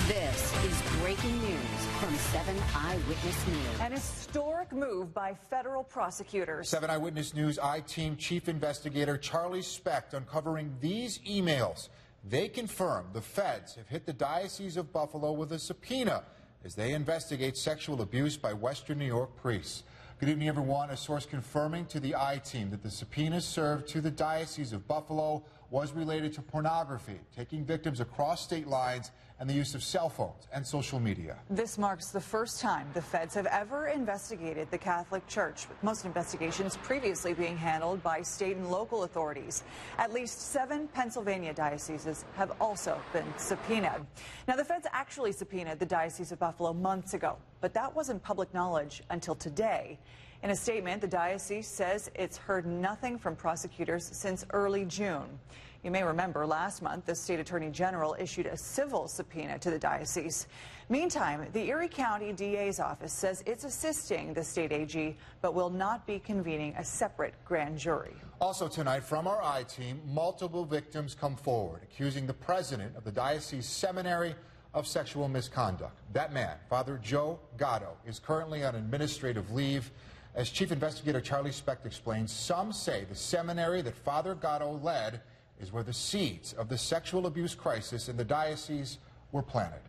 This is breaking news from 7 Eyewitness News. An historic move by federal prosecutors. 7 Eyewitness News I-Team Chief Investigator Charlie Specht uncovering these emails. They confirm the feds have hit the Diocese of Buffalo with a subpoena as they investigate sexual abuse by Western New York priests. Good evening, everyone. A source confirming to the I-Team that the subpoena served to the Diocese of Buffalo was related to pornography, taking victims across state lines, and the use of cell phones and social media. This marks the first time the feds have ever investigated the Catholic Church, with most investigations previously being handled by state and local authorities. At least 7 Pennsylvania dioceses have also been subpoenaed. Now, the feds actually subpoenaed the Diocese of Buffalo months ago, but that wasn't public knowledge until today. In a statement, the diocese says it's heard nothing from prosecutors since early June. You may remember last month, the state attorney general issued a civil subpoena to the diocese. Meantime, the Erie County DA's office says it's assisting the state AG, but will not be convening a separate grand jury. Also tonight, from our I-Team, multiple victims come forward, accusing the president of the Diocese seminary of sexual misconduct. That man, Father Joe Gatto, is currently on administrative leave. As Chief Investigator Charlie Specht explains, some say the seminary that Father Gatto led is where the seeds of the sexual abuse crisis in the diocese were planted.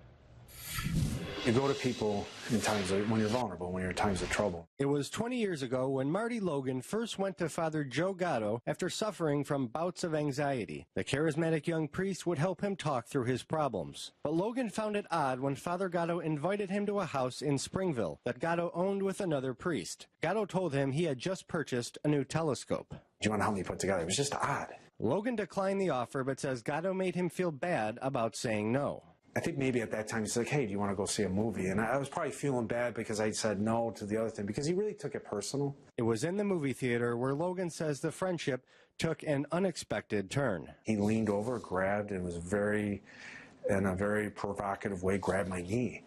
You go to people in times when you're vulnerable, when you're in times of trouble. It was 20 years ago when Marty Logan first went to Father Joe Gatto after suffering from bouts of anxiety. The charismatic young priest would help him talk through his problems. But Logan found it odd when Father Gatto invited him to a house in Springville that Gatto owned with another priest. Gatto told him he had just purchased a new telescope. Do you want to help me put together? It was just odd. Logan declined the offer, but says Gatto made him feel bad about saying no. I think maybe at that time he's like, hey, do you want to go see a movie? And I was probably feeling bad because I said no to the other thing, because he really took it personal. It was in the movie theater where Logan says the friendship took an unexpected turn. He leaned over, grabbed, and was in a very provocative way, grabbed my knee.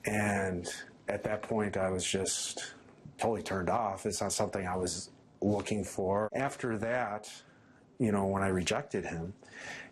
And at that point, I was just totally turned off. It's not something I was looking for. After that, you know, when I rejected him,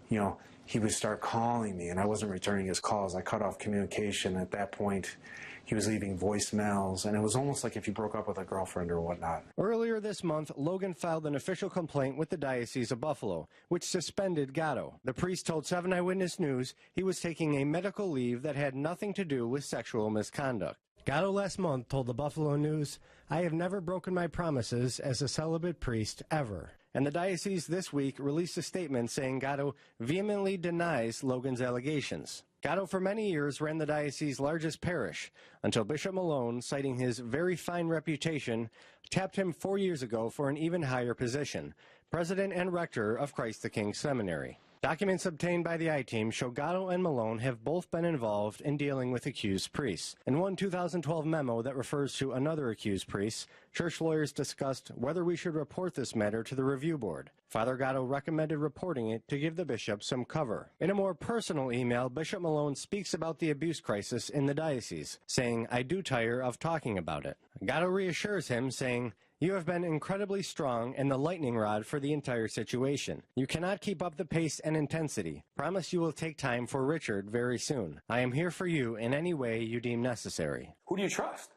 you know, he would start calling me, and I wasn't returning his calls. I cut off communication. At that point, he was leaving voicemails, and it was almost like if you broke up with a girlfriend or whatnot. Earlier this month, Logan filed an official complaint with the Diocese of Buffalo, which suspended Gatto. The priest told 7 Eyewitness News he was taking a medical leave that had nothing to do with sexual misconduct. Gatto last month told the Buffalo News, "I have never broken my promises as a celibate priest, ever." And the diocese this week released a statement saying Gatto vehemently denies Logan's allegations. Gatto for many years ran the diocese's largest parish until Bishop Malone, citing his very fine reputation, tapped him 4 years ago for an even higher position, president and rector of Christ the King Seminary. Documents obtained by the I-Team show Gatto and Malone have both been involved in dealing with accused priests. In one 2012 memo that refers to another accused priest, church lawyers discussed whether we should report this matter to the review board. Father Gatto recommended reporting it to give the bishop some cover. In a more personal email, Bishop Malone speaks about the abuse crisis in the diocese, saying, "I do tire of talking about it." Gatto reassures him, saying, "You have been incredibly strong and the lightning rod for the entire situation. You cannot keep up the pace and intensity. Promise you will take time for Richard very soon. I am here for you in any way you deem necessary." Who do you trust?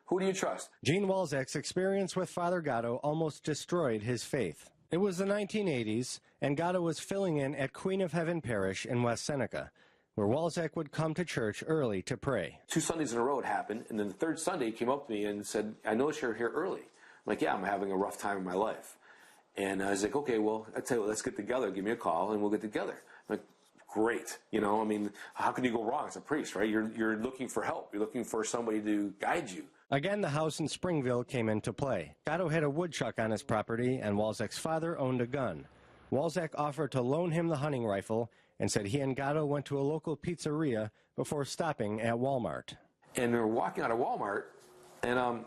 Who do you trust? Gene Walczak's experience with Father Gatto almost destroyed his faith. It was the 1980s, and Gatto was filling in at Queen of Heaven Parish in West Seneca, where Walczak would come to church early to pray. 2 Sundays in a row it happened, and then the third Sunday he came up to me and said, "I noticed you're here early." I'm like, "Yeah, I'm having a rough time in my life." And I was like, "Okay, well, I tell you what, let's get together. Give me a call, and we'll get together." I'm like, "Great." You know, I mean, how could you go wrong as a priest, right? You're looking for help. You're looking for somebody to guide you. Again, the house in Springville came into play. Gatto had a woodchuck on his property, and Walczak's father owned a gun. Walczak offered to loan him the hunting rifle and said he and Gatto went to a local pizzeria before stopping at Walmart. And we're walking out of Walmart, and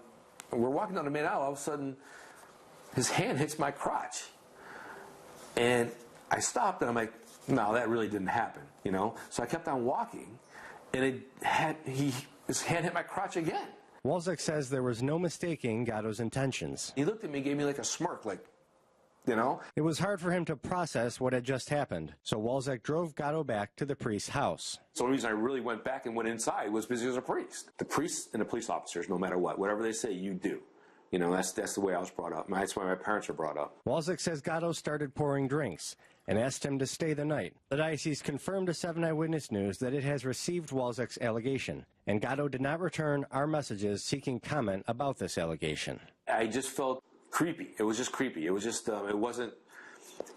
we're walking down the main aisle. All of a sudden, his hand hits my crotch. And I stopped, and I'm like, no, that really didn't happen, you know? So I kept on walking, and his hand hit my crotch again. Walczak says there was no mistaking Gatto's intentions. He looked at me and gave me like a smirk, like, you know? It was hard for him to process what had just happened, so Walczak drove Gatto back to the priest's house. So the reason I really went back and went inside was because he was a priest. The priests and the police officers, no matter what, whatever they say, you do. You know, that's the way I was brought up. That's why my parents were brought up. Walczak says Gatto started pouring drinks and asked him to stay the night. The diocese confirmed to 7 Eyewitness News that it has received Walczak's allegation, and Gatto did not return our messages seeking comment about this allegation. I just felt creepy. It was just creepy. It was just, it wasn't,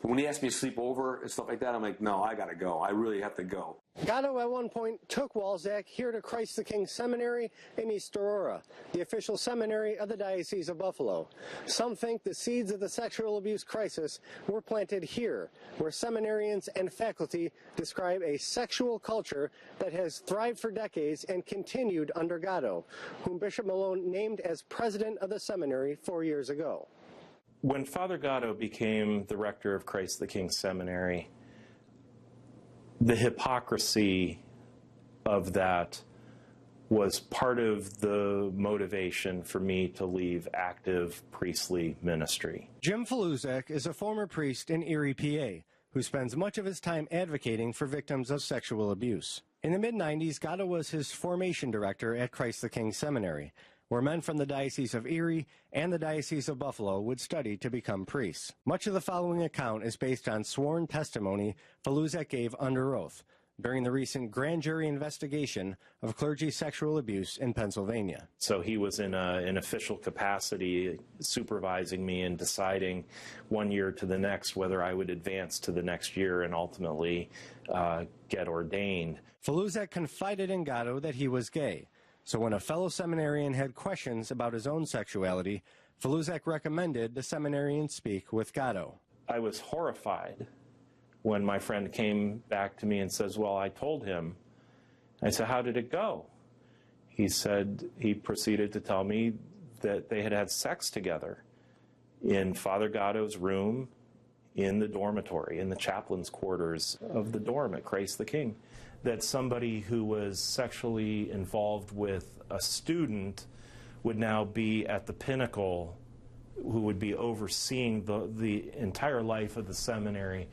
when he asked me to sleep over and stuff like that, I'm like, no, I gotta go. I really have to go. Gatto at one point took Walczak here to Christ the King Seminary in East Aurora, the official seminary of the Diocese of Buffalo. Some think the seeds of the sexual abuse crisis were planted here, where seminarians and faculty describe a sexual culture that has thrived for decades and continued under Gatto, whom Bishop Malone named as president of the seminary 4 years ago. When Father Gatto became the rector of Christ the King Seminary, the hypocrisy of that was part of the motivation for me to leave active priestly ministry. Jim Faluzak is a former priest in Erie, PA, who spends much of his time advocating for victims of sexual abuse. In the mid-90s, Gatto was his formation director at Christ the King Seminary, where men from the Diocese of Erie and the Diocese of Buffalo would study to become priests. Much of the following account is based on sworn testimony Faluzak gave under oath during the recent grand jury investigation of clergy sexual abuse in Pennsylvania. So he was in an official capacity supervising me and deciding 1 year to the next whether I would advance to the next year and ultimately get ordained. Faluzak confided in Gatto that he was gay. So when a fellow seminarian had questions about his own sexuality, Faluzak recommended the seminarian speak with Gatto. I was horrified when my friend came back to me and says, well, I told him. I said, how did it go? He said, he proceeded to tell me that they had had sex together in Father Gatto's room, in the dormitory, in the chaplain's quarters of the dorm at Christ the King. That somebody who was sexually involved with a student would now be at the pinnacle, who would be overseeing the entire life of the seminary,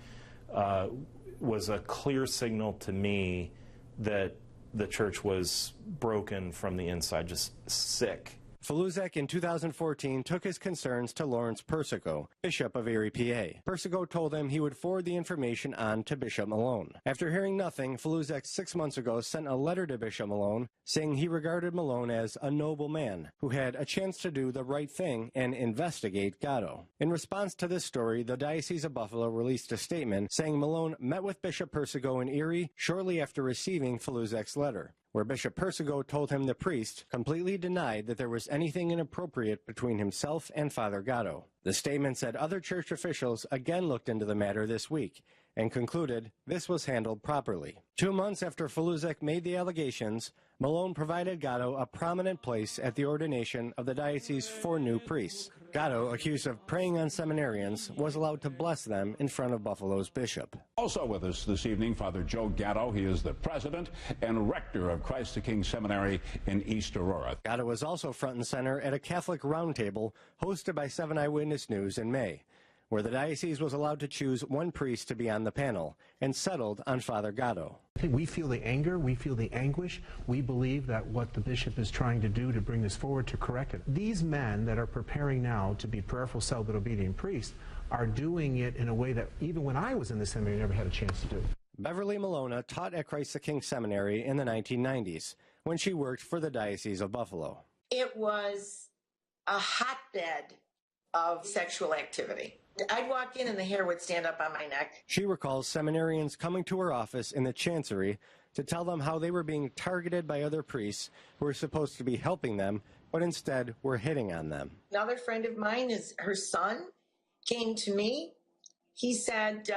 was a clear signal to me that the church was broken from the inside, just sick. Faluzak in 2014 took his concerns to Lawrence Persico, Bishop of Erie, PA. Persico told him he would forward the information on to Bishop Malone. After hearing nothing, Faluzak 6 months ago sent a letter to Bishop Malone saying he regarded Malone as a noble man who had a chance to do the right thing and investigate Gatto. In response to this story, the Diocese of Buffalo released a statement saying Malone met with Bishop Persico in Erie shortly after receiving Faluzak's letter, where Bishop Persico told him the priest completely denied that there was anything inappropriate between himself and Father Gatto. The statement said other church officials again looked into the matter this week and concluded this was handled properly. 2 months after Faluzak made the allegations, Malone provided Gatto a prominent place at the ordination of the diocese's 4 new priests. Gatto, accused of preying on seminarians, was allowed to bless them in front of Buffalo's bishop. Also with us this evening, Father Joe Gatto. He is the president and rector of Christ the King Seminary in East Aurora. Gatto was also front and center at a Catholic roundtable hosted by 7 Eyewitness News in May, where the diocese was allowed to choose 1 priest to be on the panel and settled on Father Gatto. We feel the anger, we feel the anguish. We believe that what the bishop is trying to do to bring this forward to correct it. These men that are preparing now to be prayerful, celibate, obedient priests are doing it in a way that even when I was in the seminary, I never had a chance to do. Beverly Malona taught at Christ the King Seminary in the 1990s when she worked for the Diocese of Buffalo. It was a hotbed of sexual activity. I'd walk in and the hair would stand up on my neck. She recalls seminarians coming to her office in the chancery to tell them how they were being targeted by other priests who were supposed to be helping them, but instead were hitting on them. Another friend of mine, her son came to me. He said,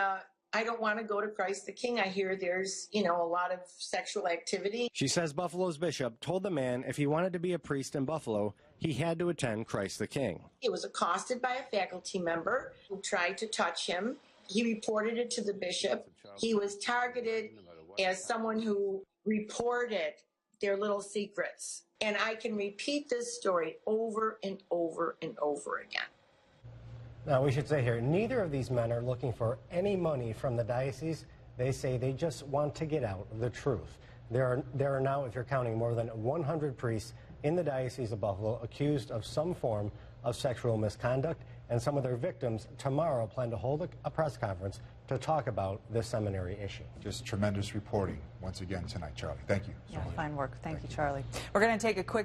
I don't want to go to Christ the King. I hear there's, a lot of sexual activity. She says Buffalo's bishop told the man if he wanted to be a priest in Buffalo, he had to attend Christ the King. He was accosted by a faculty member who tried to touch him. He reported it to the bishop. He was targeted as someone who reported their little secrets. And I can repeat this story over and over and over again. Now, we should say here, neither of these men are looking for any money from the diocese. They say they just want to get out the truth. There are now, if you're counting, more than 100 priests in the Diocese of Buffalo accused of some form of sexual misconduct, and some of their victims tomorrow plan to hold a press conference to talk about this seminary issue. Just tremendous reporting once again tonight, Charlie. Thank you so much. Fine work. Thank you, Charlie. We're going to take a quick